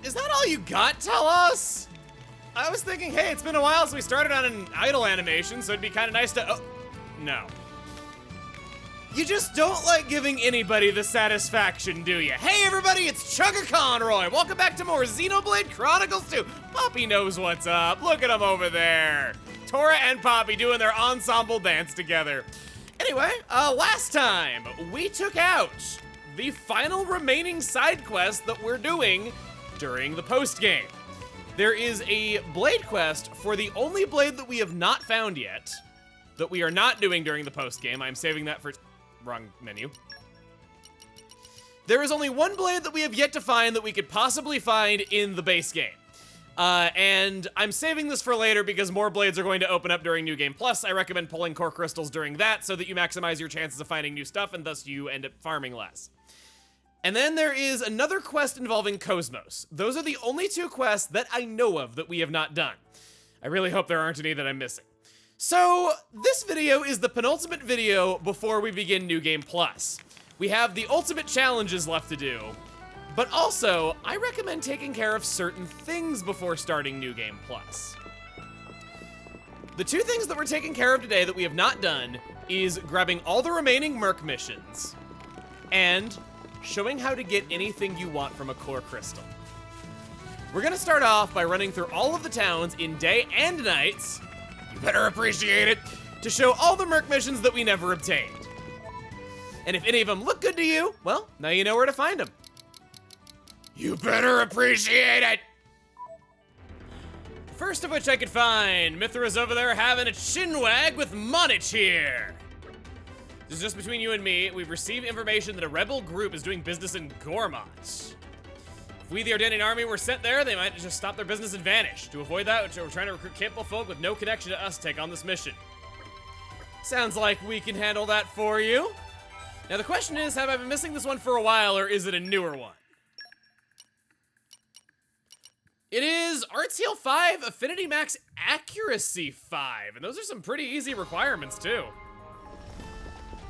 Is that all you got, tell us? I was thinking, hey, it's been a while since we started on an idle animation, so it'd be kind of nice to, oh, no. You just don't like giving anybody the satisfaction, do you? Hey everybody, it's Chugga Conroy. Welcome back to more Xenoblade Chronicles 2. Poppy knows what's up. Look at them over there. Tora and Poppy doing their ensemble dance together. Anyway, last time we took out the final remaining side quest that we're doing during the post-game. There is a blade quest for the only blade that we have not found yet, that we are not doing during the post-game. I'm saving that for... wrong menu. There is only one blade that we have yet to find that we could possibly find in the base game. And I'm saving this for later because more blades are going to open up during New Game Plus. I recommend pulling core crystals during that so that you maximize your chances of finding new stuff and thus you end up farming less. And then there is another quest involving Cosmos. Those are the only two quests that I know of that we have not done. I really hope there aren't any that I'm missing. So, this video is the penultimate video before we begin New Game Plus. We have the ultimate challenges left to do, but also, I recommend taking care of certain things before starting New Game Plus. The two things that we're taking care of today that we have not done is grabbing all the remaining Merc Missions and showing how to get anything you want from a core crystal. We're gonna start off by running through all of the towns in day and nights, you better appreciate it, to show all the Merc Missions that we never obtained. And if any of them look good to you, well, now you know where to find them. You better appreciate it! First of which I could find, Mithra's over there having a chinwag with Monich here. This is just between you and me. We've received information that a rebel group is doing business in Gormont. If we, the Ardenian army, were sent there, they might just stop their business and vanish. To avoid that, we're trying to recruit capable folk with no connection to us to take on this mission. Sounds like we can handle that for you. Now the question is, have I been missing this one for a while, or is it a newer one? It is Art Seal 5, Affinity Max Accuracy 5, and those are some pretty easy requirements too.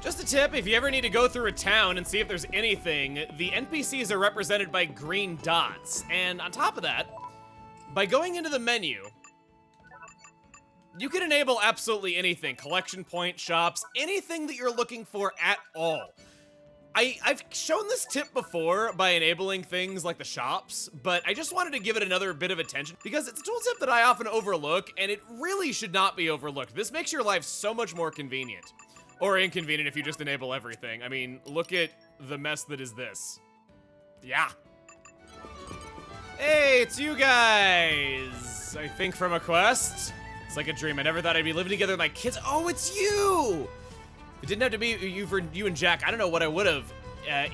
Just a tip, if you ever need to go through a town and see if there's anything, the NPCs are represented by green dots. And on top of that, by going into the menu, you can enable absolutely anything. Collection point, shops, anything that you're looking for at all. I've shown this tip before by enabling things like the shops, but I just wanted to give it another bit of attention because it's a tool tip that I often overlook, and it really should not be overlooked. This makes your life so much more convenient. Or inconvenient if you just enable everything. I mean, look at the mess that is this. Yeah. Hey, it's you guys. I think from a quest. It's like a dream. I never thought I'd be living together with my kids. Oh, it's you! If it didn't have to be you and Jack, I don't know what I would have.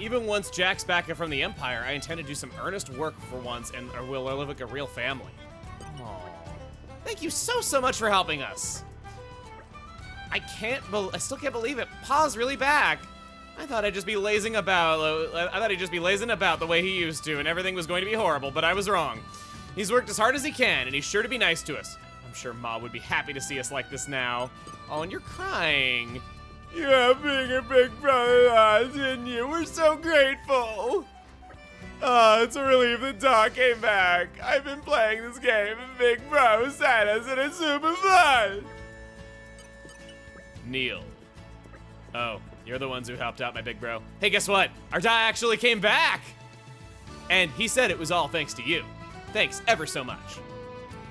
Even once Jack's back from the Empire, I intend to do some earnest work for once and we'll live like a real family. Aww. Thank you so much for helping us. I still can't believe it. Pa's really back. I thought I'd just be lazing about. I thought he'd just be lazing about the way he used to, and everything was going to be horrible, but I was wrong. He's worked as hard as he can, and he's sure to be nice to us. I'm sure Ma would be happy to see us like this now. Oh, and you're crying. Yeah, being a big brother to us, and you were so grateful. Oh, it's a relief that Doc came back. I've been playing this game, and Big Bro sent us, and it's super fun. Neil. Oh, you're the ones who helped out my big bro. Hey, guess what? Our guy actually came back! And he said it was all thanks to you. Thanks ever so much.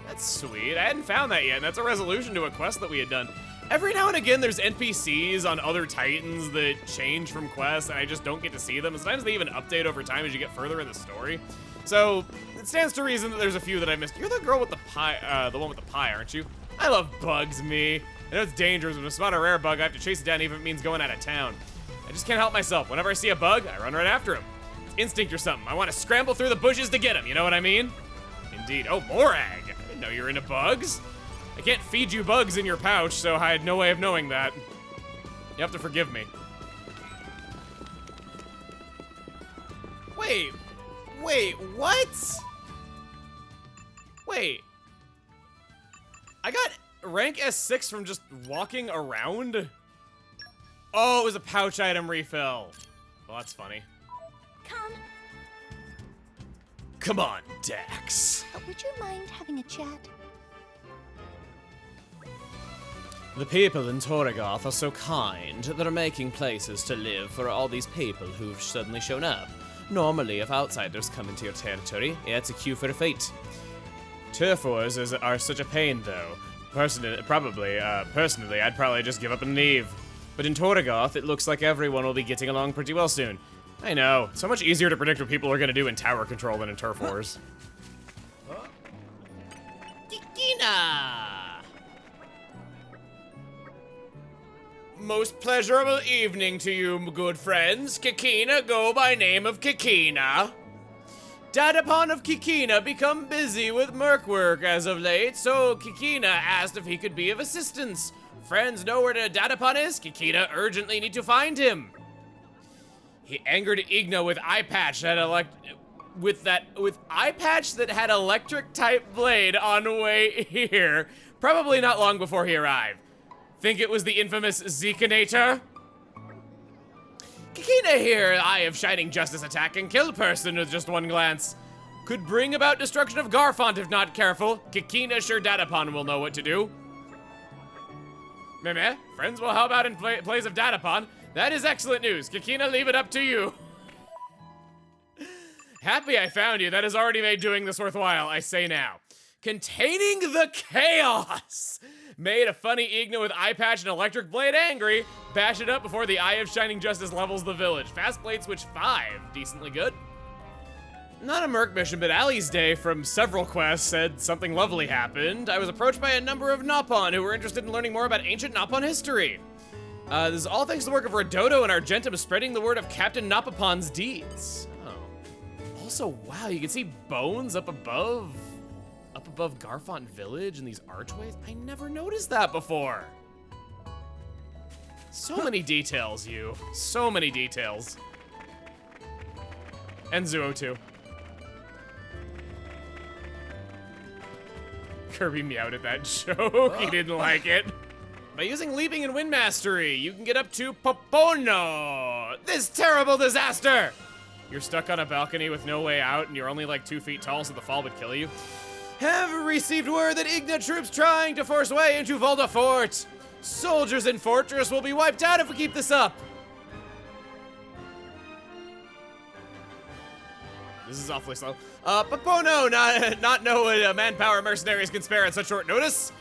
That's sweet. I hadn't found that yet, and that's a resolution to a quest that we had done. Every now and again, there's NPCs on other Titans that change from quests, and I just don't get to see them. Sometimes they even update over time as you get further in the story. So, it stands to reason that there's a few that I missed. You're the girl with the pie, the one with the pie, aren't you? I love bugs, me. I know it's dangerous, but if I spot a rare bug, I have to chase it down even if it means going out of town. I just can't help myself. Whenever I see a bug, I run right after him. It's instinct or something. I want to scramble through the bushes to get him, you know what I mean? Indeed. Oh, Morag. I didn't know you were into bugs. I can't feed you bugs in your pouch, so I had no way of knowing that. You have to forgive me. Wait, what? Wait. I got rank S6 from just walking around? Oh, it was a pouch item refill. Well, that's funny. Come. Come on, Dax. Would you mind having a chat? The people in Torrigoth are so kind. They're making places to live for all these people who've suddenly shown up. Normally, if outsiders come into your territory, it's a cue for a fight. Turf wars are such a pain, though. Personally, I'd probably just give up and leave. But in Torrigoth, it looks like everyone will be getting along pretty well soon. I know, so much easier to predict what people are gonna do in tower control than in turf wars. Kikina! Most pleasurable evening to you, good friends. Kikina go by name of Kikina. Dadapon of Kikina become busy with merc work as of late, so Kikina asked if he could be of assistance. Friends know where Dadapon is? Kikina urgently need to find him. He angered Igna with eye patch that eye patch that had electric type blade on way here, probably not long before he arrived. Think it was the infamous Zekinator? Kikina here, Eye of Shining Justice attack and kill person with just one glance. Could bring about destruction of Garfont if not careful. Kikina sure Dadapon will know what to do. Meh, friends will help out in plays of Dadapon. That is excellent news. Kikina, leave it up to you. Happy I found you. That has already made doing this worthwhile, I say now. Containing the chaos. Made a funny Igna with eye patch and electric blade angry. Bash it up before the Eye of Shining Justice levels the village. Fast blade switch 5. Decently good. Not a Merc mission, but Ali's day from several quests said something lovely happened. I was approached by a number of Nopon who were interested in learning more about ancient Nopon history. This is all thanks to the work of Redodo and Argentum spreading the word of Captain Nopapon's deeds. Oh. Also, wow, you can see bones up above Garfont Village and these archways. I never noticed that before. So many details, you. So many details. And Zuo too. Kirby meowed at that joke. He didn't like it. By using Leaping and Wind Mastery, you can get up to Popono. This terrible disaster! You're stuck on a balcony with no way out and you're only like 2 feet tall, so the fall would kill you. Have received word that Igna troops trying to force way into Volda Fort. Soldiers in Fortress will be wiped out if we keep this up. This is awfully slow. Popono, not know what manpower mercenaries can spare at such short notice.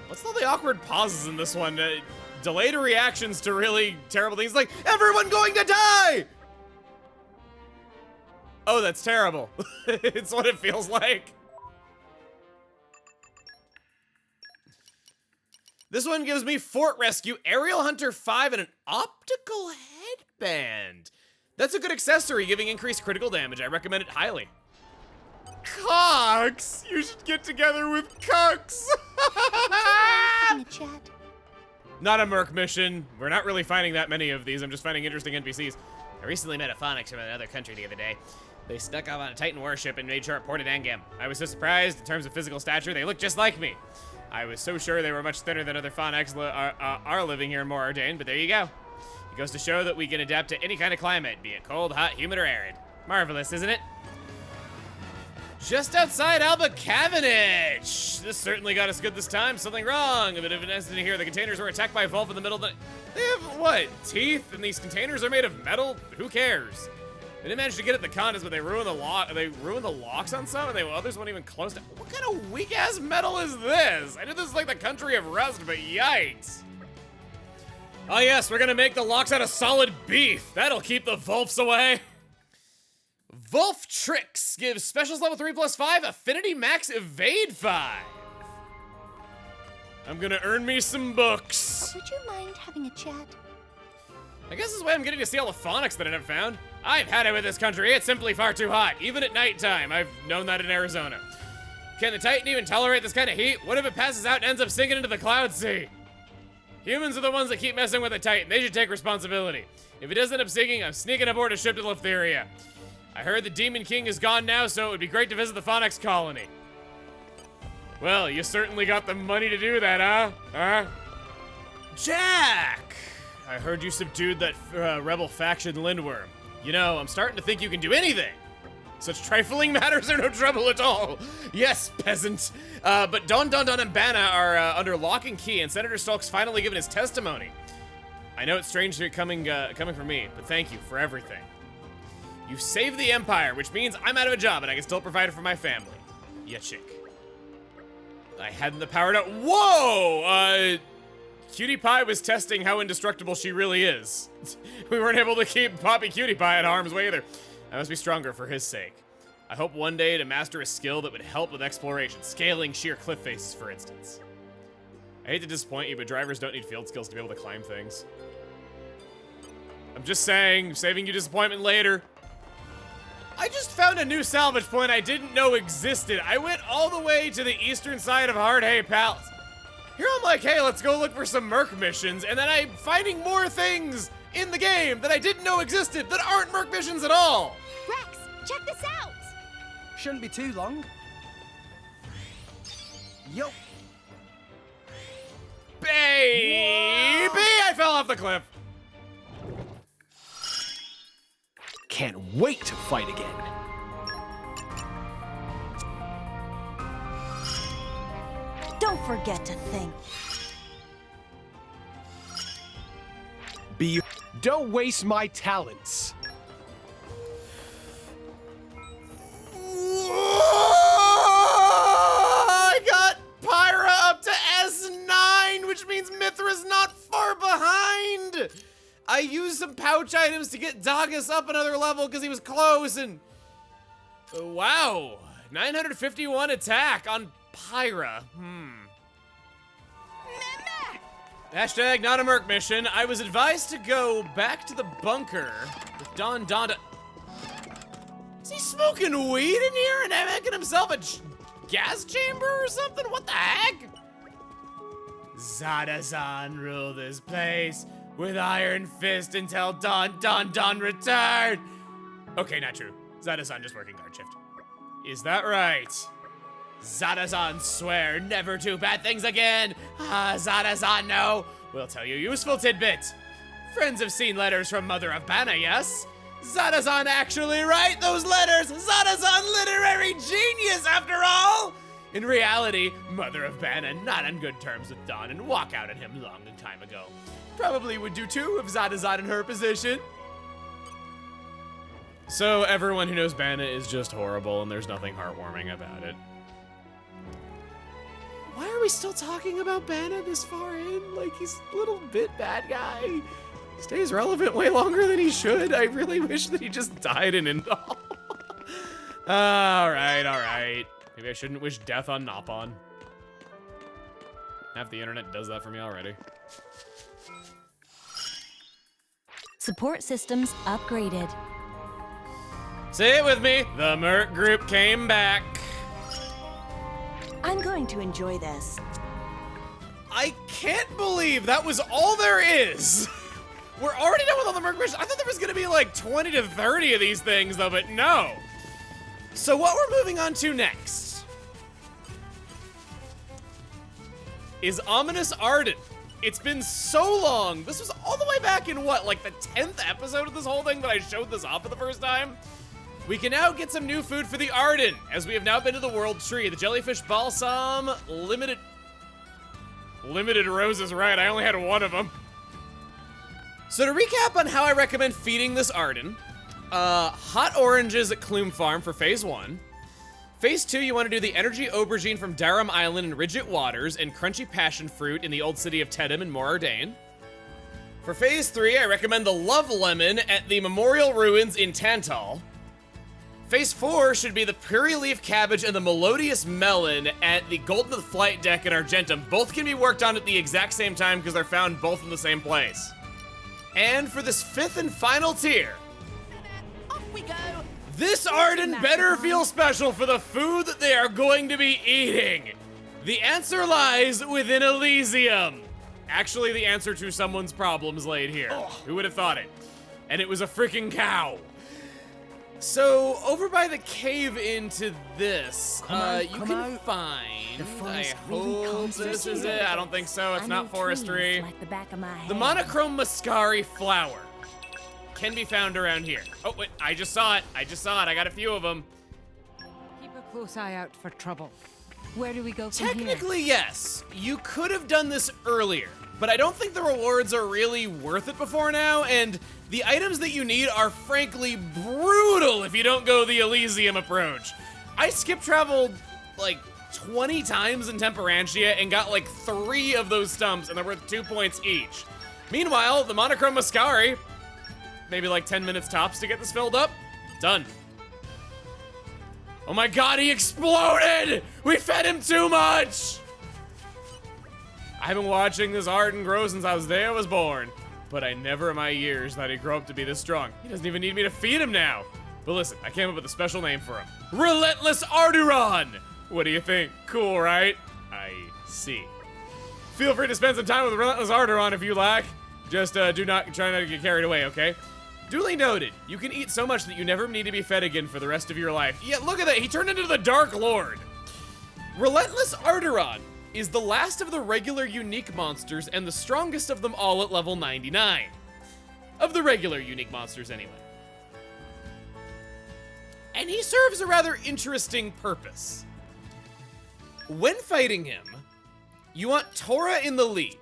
What's all the awkward pauses in this one? Delayed reactions to really terrible things like, everyone going to die! Oh, that's terrible. It's what it feels like. This one gives me Fort Rescue, Aerial Hunter 5, and an optical headband. That's a good accessory, giving increased critical damage. I recommend it highly. Cox! You should get together with Cox! Chat. Not a Merc mission. We're not really finding that many of these. I'm just finding interesting NPCs. I recently met a Phonics from another country the other day. They snuck off on a Titan warship and made sure it ported Angam. I was so surprised. In terms of physical stature, they look just like me. I was so sure they were much thinner than other Phonics are living here in Moradane, but there you go. It goes to show that we can adapt to any kind of climate, be it cold, hot, humid, or arid. Marvelous, isn't it? Just outside Alba Cavendish. This certainly got us good this time. Something wrong. A bit of an incident here. The containers were attacked by a Volv in the middle of the... They have, what, teeth? And these containers are made of metal? Who cares? They didn't manage to get at the condoms, but they ruined the lock. They ruined the locks on some, and others weren't even close to... What kind of weak-ass metal is this? I knew this was like the country of rust, but yikes. Oh yes, we're gonna make the locks out of solid beef. That'll keep the Volfs away. Volf Tricks gives specials level 3+5, affinity max evade 5. I'm gonna earn me some books. Would you mind having a chat? I guess this is why I'm getting to see all the phonics that I never found. I've had it with this country. It's simply far too hot, even at nighttime. I've known that in Arizona. Can the Titan even tolerate this kind of heat? What if it passes out and ends up sinking into the cloud sea? Humans are the ones that keep messing with the Titan. They should take responsibility. If it does end up sinking, I'm sneaking aboard a ship to Leftheria. I heard the Demon King is gone now, so it would be great to visit the Phonics colony. Well, you certainly got the money to do that, huh? Jack! I heard you subdued that rebel faction Lindworm. You know, I'm starting to think you can do anything. Such trifling matters are no trouble at all. Yes, peasant. But Don, and Banna are under lock and key, and Senator Stalk's finally given his testimony. I know it's strange to coming from me, but thank you for everything. You've saved the Empire, which means I'm out of a job and I can still provide for my family. Yeah, chick. I hadn't the power to— Whoa! Cutie Pie was testing how indestructible she really is. We weren't able to keep Poppy Cutie Pie at harm's way either. I must be stronger for his sake. I hope one day to master a skill that would help with exploration, scaling sheer cliff faces, for instance. I hate to disappoint you, but drivers don't need field skills to be able to climb things. I'm just saying, saving you disappointment later. I just found a new salvage point I didn't know existed. I went all the way to the eastern side of Hard Hay Palace. Here I'm like, hey, let's go look for some Merc missions, and then I'm finding more things in the game that I didn't know existed that aren't Merc missions at all. Rex, check this out. Shouldn't be too long. Yo. Baby, I fell off the cliff. Can't wait to fight again. Don't forget to think. Don't waste my talents. I got Pyra up to S9, which means Mithra's not far behind. I used some pouch items to get Dagus up another level because he was close, and wow, 951 attack on Pyra. Hashtag not a Merc mission. I was advised to go back to the bunker with Don. Is he smoking weed in here and making himself a gas chamber or something? What the heck? Zada-zan rule this place with iron fist until Don return. Okay, not true. Zada-san just working guard shift. Is that right? Zada-san swear never do bad things again. Zada-san no. We'll tell you useful tidbit. Friends have seen letters from Mother of Banna, yes? Zada-san actually write those letters. Zada-san literary genius after all. In reality, Mother of Banna not on good terms with Don and walk out at him long time ago. Probably would do too if Zada-zan in her position. So everyone who knows Banna is just horrible and there's nothing heartwarming about it. Why are we still talking about Banna this far in? Like, he's a little bit bad guy. He stays relevant way longer than he should. I really wish that he just died in Indal. Alright. Maybe I shouldn't wish death on Nopon. Half the internet does that for me already. Support systems upgraded. Say it with me. The Merc group came back. I'm going to enjoy this. I can't believe that was all there is. We're already done with all the Merc missions. I thought there was gonna be like 20 to 30 of these things though, but no. So what we're moving on to next is Ominous Arden. It's been so long. This was all the way back in what, like the 10th episode of this whole thing that I showed this off for the first time? We can now get some new food for the Arden, as we have now been to the World Tree. The Jellyfish Balsam Limited Roses, right, I only had one of them. So to recap on how I recommend feeding this Arden, hot oranges at Clume Farm for Phase 1. Phase 2, you want to do the Energy Aubergine from Darum Island in Ridget Waters and Crunchy Passion Fruit in the old city of Tedham in Morardain. For Phase 3, I recommend the Love Lemon at the Memorial Ruins in Tantal. Phase 4 should be the Prairie Leaf Cabbage and the Melodious Melon at the Golden Flight Deck in Argentum. Both can be worked on at the exact same time because they're found both in the same place. And for this 5th and final tier, Off we go. this Arden better feel special for the food that they are going to be eating. The answer lies within Elysium. Actually, the answer to someone's problems laid here. Who would have thought it? And it was a freaking cow. So, over by the cave into this, you can find, I hope this is it. I don't think so, it's not forestry. Like the back of my head. The monochrome muscari flower. can be found around here. Oh, wait, I just saw it. I got a few of them. Keep a close eye out for trouble. Where do we go from here? Technically, yes. You could have done this earlier, but I don't think the rewards are really worth it before now, and the items that you need are frankly brutal if you don't go the Elysium approach. I skip traveled like 20 times in Temperantia and got like 3 of those stumps, and they're worth 2 points each. Meanwhile, the Monochrome Mascari, maybe like 10 minutes tops to get this filled up. Done. Oh my god, he exploded! We fed him too much! I've been watching this art and grow since I was born. But I never in my years thought he'd grow up to be this strong. He doesn't even need me to feed him now. But listen, I came up with a special name for him. Relentless Arduron! What do you think? Cool, right? I see. Feel free to spend some time with Relentless Arduron if you like. Just try not to get carried away, okay? Duly noted, you can eat so much that you never need to be fed again for the rest of your life. Yeah, look at that, he turned into the Dark Lord. Relentless Arduron is the last of the regular unique monsters and the strongest of them all at level 99. Of the regular unique monsters, anyway. And he serves a rather interesting purpose. When fighting him, you want Tora in the lead.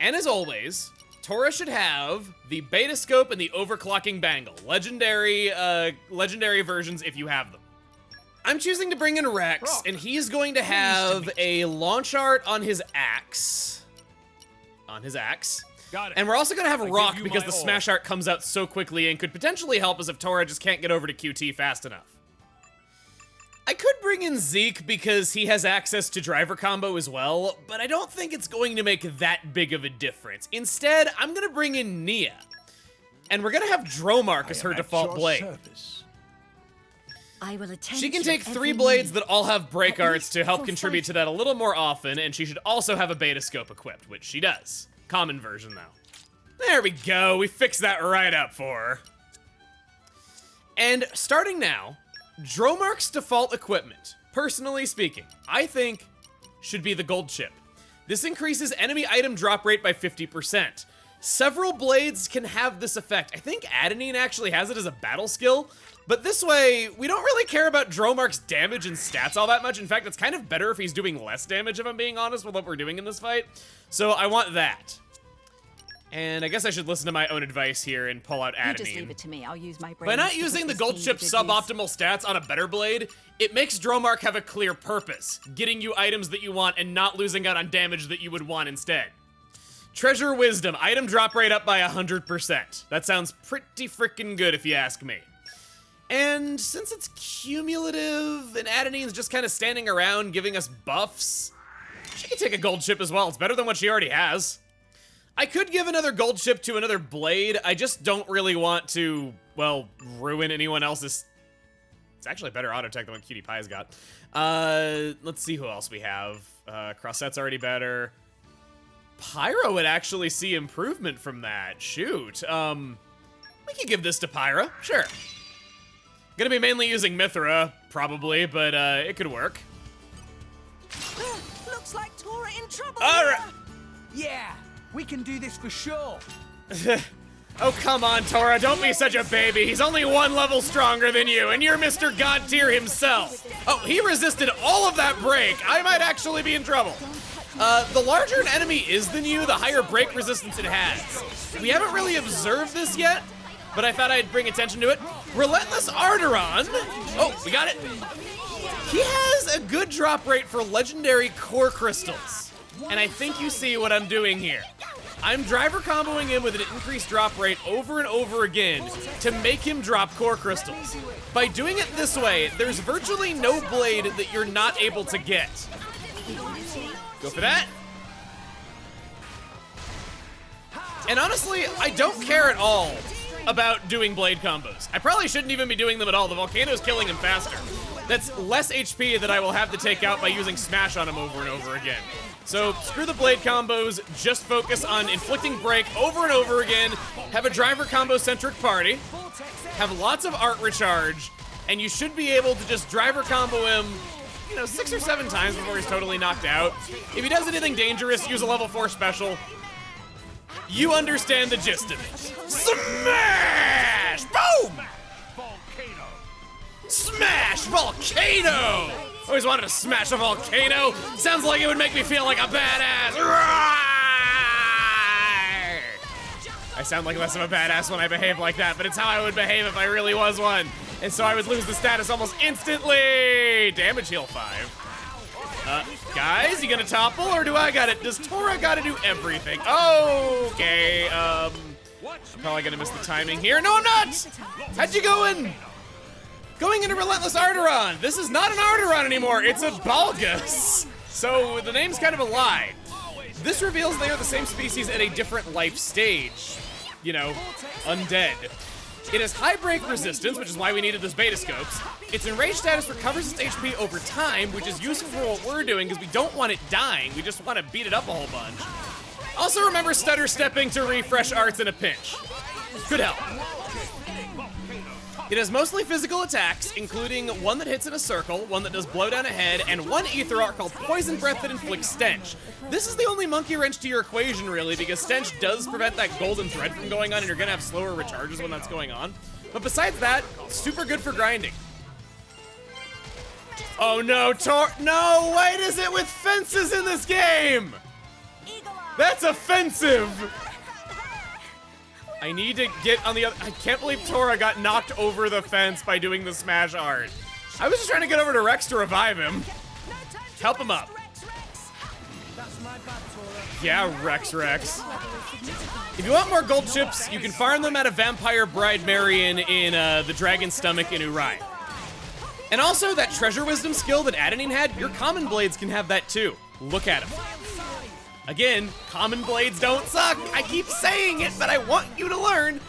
And as always, Tora should have the beta scope and the overclocking bangle. Legendary versions if you have them. I'm choosing to bring in Rex, and he's going to have a launch art on his axe. Got it. And we're also going to have Rock because the smash art comes out so quickly and could potentially help us if Tora just can't get over to QT fast enough. I could bring in Zeke because he has access to driver combo as well, but I don't think it's going to make that big of a difference. Instead, I'm going to bring in Nia. And we're going to have Dromark as her default blade. I will attend. She can take 3 blades that all have break arts to help contribute to that a little more often, and she should also have a beta scope equipped, which she does. Common version, though. There we go, we fixed that right up for her. And starting now, Dromark's default equipment, personally speaking, I think should be the gold chip. This increases enemy item drop rate by 50%. Several blades can have this effect. I think Adenine actually has it as a battle skill, but this way, we don't really care about Dromark's damage and stats all that much. In fact, it's kind of better if he's doing less damage, if I'm being honest with what we're doing in this fight. So I want that. And I guess I should listen to my own advice here and pull out Adenine. You just leave it to me. I'll use my brain. By not using the gold chip's suboptimal stats on a better blade, it makes Dromark have a clear purpose, getting you items that you want and not losing out on damage that you would want instead. Treasure Wisdom, item drop rate up by 100%. That sounds pretty freaking good if you ask me. And since it's cumulative and Adenine's just kind of standing around giving us buffs, she can take a gold chip as well. It's better than what she already has. I could give another gold chip to another blade. I just don't really want to, well, ruin anyone else's. It's actually a better auto tech than what Cutie Pie's got. Let's see who else we have. Crossette's already better. Pyra would actually see improvement from that. Shoot. We could give this to Pyra. Sure. Gonna be mainly using Mithra, probably, but it could work. Looks like Tora in trouble. All right. Yeah, we can do this for sure. Oh, come on, Tora, don't be such a baby. He's only 1 level stronger than you, and you're Mr. God tier himself. Oh, he resisted all of that break. I might actually be in trouble. The larger an enemy is than you, the higher break resistance it has. We haven't really observed this yet, but I thought I'd bring attention to it. Relentless Arduron. Oh, we got it. He has a good drop rate for legendary core crystals. And I think you see what I'm doing here. I'm driver comboing him with an increased drop rate over and over again to make him drop core crystals. By doing it this way, there's virtually no blade that you're not able to get. Go for that. And honestly, I don't care at all about doing blade combos. I probably shouldn't even be doing them at all. The volcano's killing him faster. That's less HP that I will have to take out by using smash on him over and over again. So screw the blade combos, just focus on inflicting break over and over again, have a driver combo centric party, have lots of art recharge, and you should be able to just driver combo him, 6 or 7 times before he's totally knocked out. If he does anything dangerous, use a level 4 special. You understand the gist of it. Smash! Boom! Smash Volcano! Always wanted to smash a volcano. Sounds like it would make me feel like a badass. I sound like less of a badass when I behave like that, but it's how I would behave if I really was one. And so I would lose the status almost instantly. Damage heal 5. Guys, you gonna topple or do I got it? Does Tora gotta do everything? Okay, I'm probably gonna miss the timing here. No, I'm not! How'd you go in? Going into Relentless Arteron. This is not an Arteron anymore, it's a Balgus. So the name's kind of a lie. This reveals they are the same species at a different life stage. You know, undead. It has high break resistance, which is why we needed those beta scopes. Its enraged status recovers its HP over time, which is useful for what we're doing because we don't want it dying. We just want to beat it up a whole bunch. Also remember stutter stepping to refresh arts in a pinch. Could help. It has mostly physical attacks, including one that hits in a circle, one that does blow down a head, and one ether art called Poison Breath that inflicts stench. This is the only monkey wrench to your equation, really, because stench does prevent that golden thread from going on, and you're gonna have slower recharges when that's going on. But besides that, super good for grinding. Oh no, no, why is it with fences in this game? That's offensive! I need to get on the other. I can't believe Tora got knocked over the fence by doing the smash art. I was just trying to get over to Rex to revive him. Help him up. Yeah, Rex. If you want more gold chips, you can farm them at a Vampire Bride Marion in the Dragon's Stomach in Uriah. And also, that Treasure Wisdom skill that Adenine had, your Common Blades can have that too. Look at him. Again, Common Blades don't suck. I keep saying it, but I want you to learn.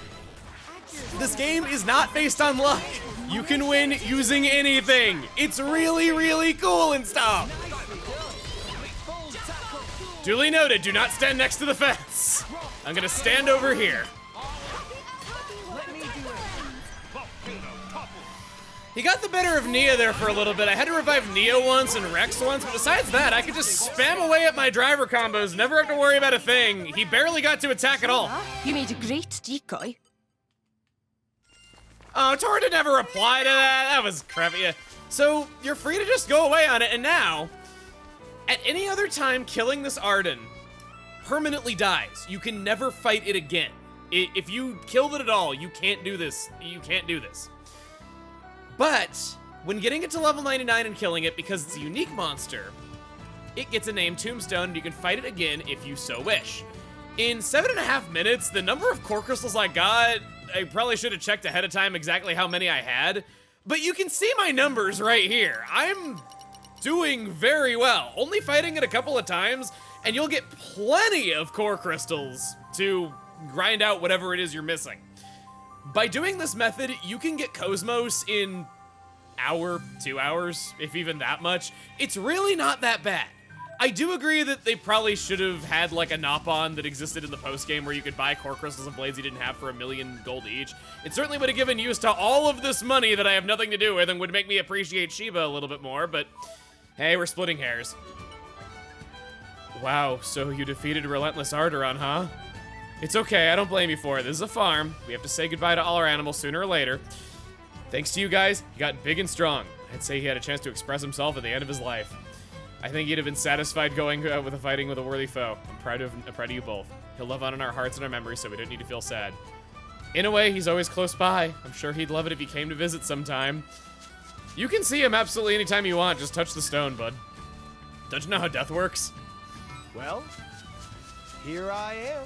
This game is not based on luck. You can win using anything. It's really, really cool and stuff. Duly noted, do not stand next to the fence. I'm gonna stand over here. He got the better of Nia there for a little bit. I had to revive Nia once and Rex once, but besides that, I could just spam away at my driver combos, never have to worry about a thing. He barely got to attack at all. You made a great decoy. Oh, Tora didn't ever reply to that. That was crappy. So you're free to just go away on it, and now, at any other time, killing this Arden permanently dies. You can never fight it again. If you killed it at all, you can't do this. You can't do this. But when getting it to level 99 and killing it, because it's a unique monster, it gets a name Tombstone, and you can fight it again if you so wish. In 7.5 minutes, the number of core crystals I got, I probably should have checked ahead of time exactly how many I had, but you can see my numbers right here. I'm doing very well. Only fighting it a couple of times, and you'll get plenty of core crystals to grind out whatever it is you're missing. By doing this method, you can get Cosmos in hour, 2 hours, if even that much. It's really not that bad. I do agree that they probably should have had like a Nopon that existed in the post-game where you could buy core crystals and blades you didn't have for 1,000,000 gold each. It certainly would have given use to all of this money that I have nothing to do with and would make me appreciate Shiba a little bit more, but hey, we're splitting hairs. Wow, so you defeated Relentless Arteron, huh? It's okay, I don't blame you for it. This is a farm. We have to say goodbye to all our animals sooner or later. Thanks to you guys, he got big and strong. I'd say he had a chance to express himself at the end of his life. I think he'd have been satisfied going with a fighting with a worthy foe. I'm proud of you both. He'll live on in our hearts and our memories, so we don't need to feel sad. In a way, he's always close by. I'm sure he'd love it if he came to visit sometime. You can see him absolutely anytime you want. Just touch the stone, bud. Don't you know how death works? Well, here I am.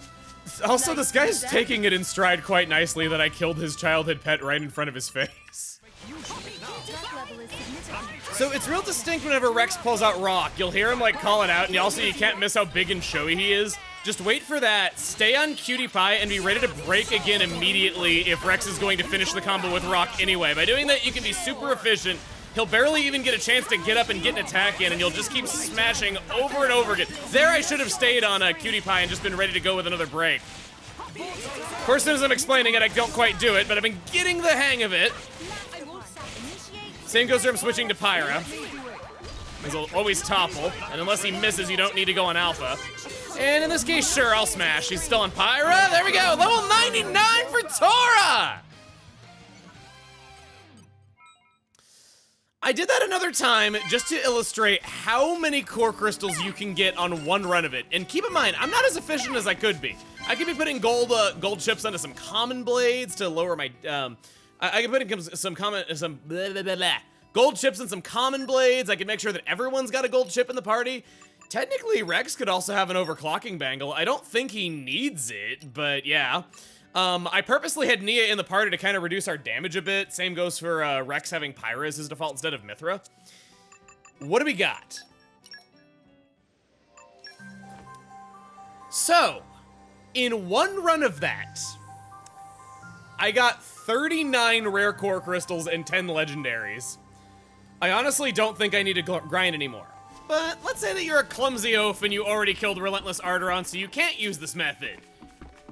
Also, this guy's taking it in stride quite nicely that I killed his childhood pet right in front of his face. So it's real distinct whenever Rex pulls out Rock. You'll hear him like call it out, and also you can't miss how big and showy he is. Just wait for that, stay on Cutie Pie, and be ready to break again immediately if Rex is going to finish the combo with Rock anyway. By doing that, you can be super efficient. He'll barely even get a chance to get up and get an attack in, and you'll just keep smashing over and over again. There I should have stayed on Cutie Pie and just been ready to go with another break. Of course, as soon as I'm explaining it, I don't quite do it, but I've been getting the hang of it. Same goes for him switching to Pyra. He'll always topple, and unless he misses, you don't need to go on Alpha. And in this case, sure, I'll smash. She's still on Pyra. There we go. Level 99 for Tora. I did that another time just to illustrate how many core crystals you can get on one run of it. And keep in mind, I'm not as efficient as I could be. I could be putting gold chips onto some common blades to lower my, I could put in some gold chips and some common blades. I could make sure that everyone's got a gold chip in the party. Technically, Rex could also have an overclocking bangle. I don't think he needs it, but yeah. I purposely had Nia in the party to kind of reduce our damage a bit. Same goes for Rex having Pyra as his default instead of Mithra. What do we got? So, in one run of that, I got 39 rare core crystals and 10 legendaries. I honestly don't think I need to grind anymore. But let's say that you're a clumsy oaf and you already killed Relentless Arteron, so you can't use this method.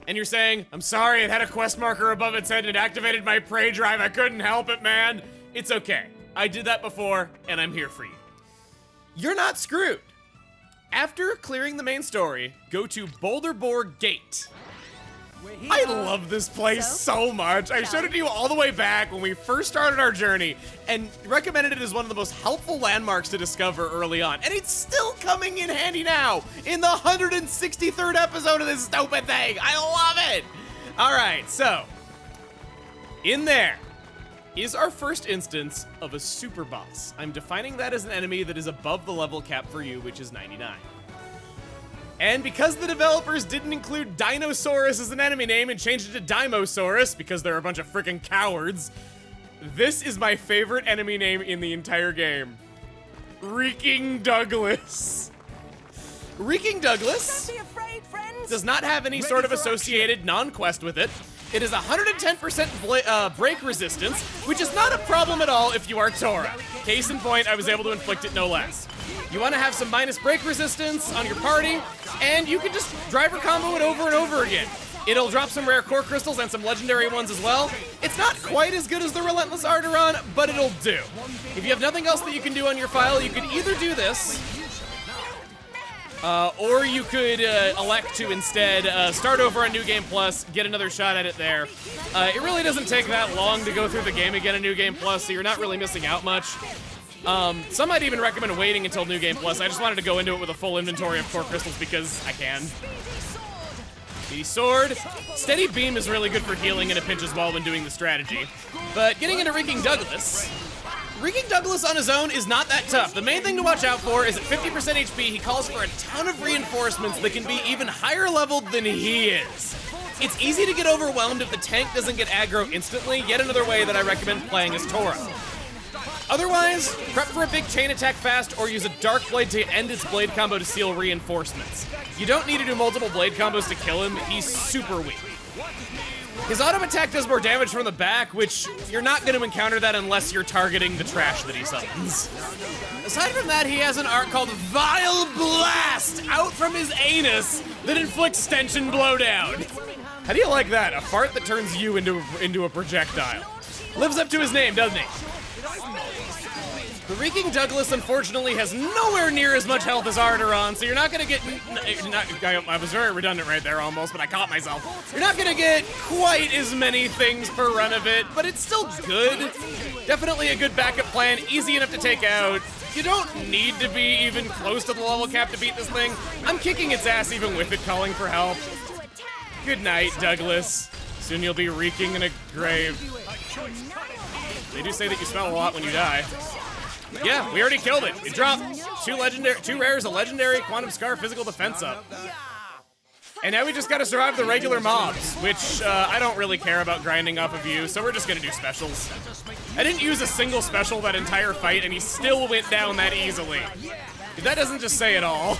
And you're saying, I'm sorry, it had a quest marker above its head and it activated my prey drive. I couldn't help it, man. It's okay. I did that before, and I'm here for you. You're not screwed. After clearing the main story, go to Boulderborg Gate. I love this place so much. I showed it to you all the way back when we first started our journey and recommended it as one of the most helpful landmarks to discover early on. And it's still coming in handy now in the 163rd episode of this stupid thing. I love it. All right, so in there is our first instance of a super boss. I'm defining that as an enemy that is above the level cap for you, which is 99. And because the developers didn't include Dinosaurus as an enemy name and changed it to Dimosaurus because they're a bunch of freaking cowards, this is my favorite enemy name in the entire game. Reeking Douglas. Reeking Douglas Don't be afraid, friends. does not have any sort of associated non-quest with it. It is 110% break resistance, which is not a problem at all if you are Tora. Case in point, I was able to inflict it no less. You want to have some minus break resistance on your party, and you can just driver combo it over and over again. It'll drop some rare core crystals and some legendary ones as well. It's not quite as good as the Relentless Arteron, but it'll do. If you have nothing else that you can do on your file, you can either do this, or you could elect to instead start over on New Game Plus, get another shot at it there. It really doesn't take that long to go through the game again in New Game Plus, so you're not really missing out much. Some might even recommend waiting until New Game Plus. I just wanted to go into it with a full inventory of core crystals because I can. Speedy Sword. Steady Beam is really good for healing in a pinch as well when doing the strategy. But getting into Reeking Douglas on his own is not that tough. The main thing to watch out for is at 50% HP, he calls for a ton of reinforcements that can be even higher leveled than he is. It's easy to get overwhelmed if the tank doesn't get aggro instantly, yet another way that I recommend playing is Tora. Otherwise, prep for a big chain attack fast or use a Dark Blade to end its blade combo to seal reinforcements. You don't need to do multiple blade combos to kill him, he's super weak. His auto attack does more damage from the back, which you're not going to encounter that unless you're targeting the trash that he summons. Aside from that, he has an art called Vile Blast out from his anus that inflicts stench and blowdown. How do you like that? A fart that turns you into a projectile. Lives up to his name, doesn't he? The Reeking Douglas, unfortunately, has nowhere near as much health as Arteron, so you're not gonna get, I was very redundant right there almost, but I caught myself. You're not gonna get quite as many things per run of it, but it's still good. Definitely a good backup plan, easy enough to take out. You don't need to be even close to the level cap to beat this thing. I'm kicking its ass even with it calling for help. Good night, Douglas. Soon you'll be reeking in a grave. They do say that you smell a lot when you die. Yeah, we already killed it. It dropped two rares, a legendary, Quantum Scar, physical defense up. And now we just gotta survive the regular mobs, which I don't really care about grinding off of you, so we're just gonna do specials. I didn't use a single special that entire fight, and he still went down that easily. That doesn't just say it all.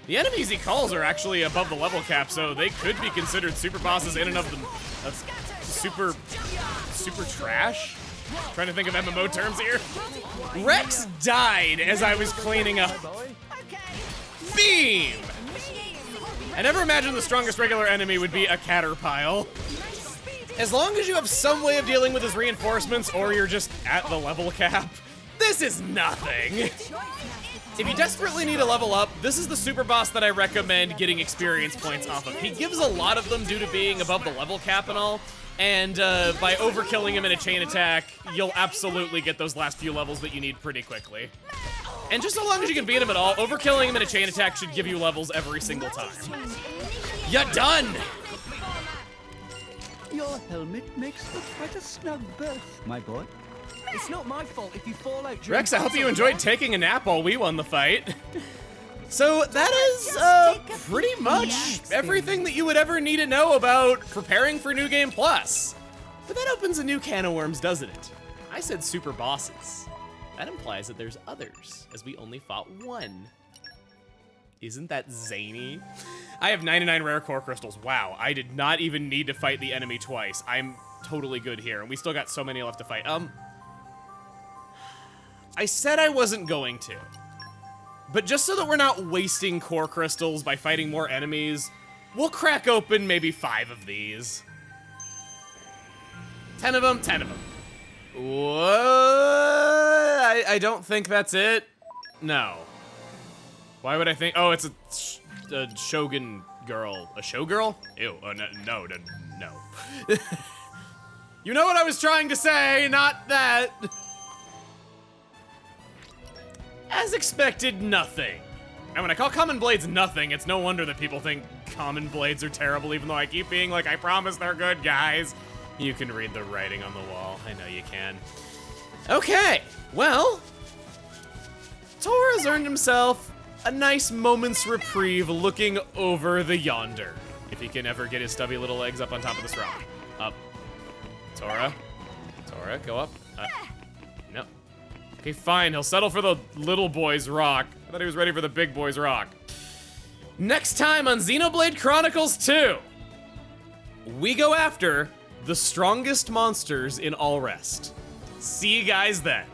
The enemies he calls are actually above the level cap, so they could be considered super bosses in and of them. Super trash? Trying to think of MMO terms here. Rex died as I was cleaning up. Beam! I never imagined the strongest regular enemy would be a Caterpile. As long as you have some way of dealing with his reinforcements or you're just at the level cap, This is nothing. If you desperately need to level up, this is the super boss that I recommend getting experience points off of. He gives a lot of them due to being above the level cap and all, and by overkilling him in a chain attack, you'll absolutely get those last few levels that you need pretty quickly. And just so long as you can beat him at all, overkilling him in a chain attack should give you levels every single time. You're done! Your helmet makes for quite a snug berth, my boy. It's not my fault if you fall out during Rex, I hope you battle, enjoyed right? taking a nap while we won the fight. So that is pretty much everything that you would ever need to know about preparing for New Game Plus. But that opens a new can of worms, doesn't it? I said super bosses. That implies that there's others, as we only fought one. Isn't that zany? I have 99 rare core crystals. Wow, I did not even need to fight the enemy twice. I'm totally good here, and we still got so many left to fight. I said I wasn't going to. But just so that we're not wasting core crystals by fighting more enemies, we'll crack open maybe 5 of these. 10 of them, 10 of them. What? I don't think that's it. No. Why would I think? Oh, it's a Shogun girl. A showgirl? Ew. Oh, no. You know what I was trying to say, not that. As expected, nothing. And when I call common blades nothing, it's no wonder that people think common blades are terrible, even though I keep being like, I promise they're good, guys. You can read the writing on the wall. I know you can. Okay, well, Tora's earned himself a nice moment's reprieve looking over the yonder. If he can ever get his stubby little legs up on top of this rock. Up. Tora, go up. No. Okay, fine, he'll settle for the little boy's rock. I thought he was ready for the big boy's rock. Next time on Xenoblade Chronicles 2, we go after the strongest monsters in All Rest. See you guys then.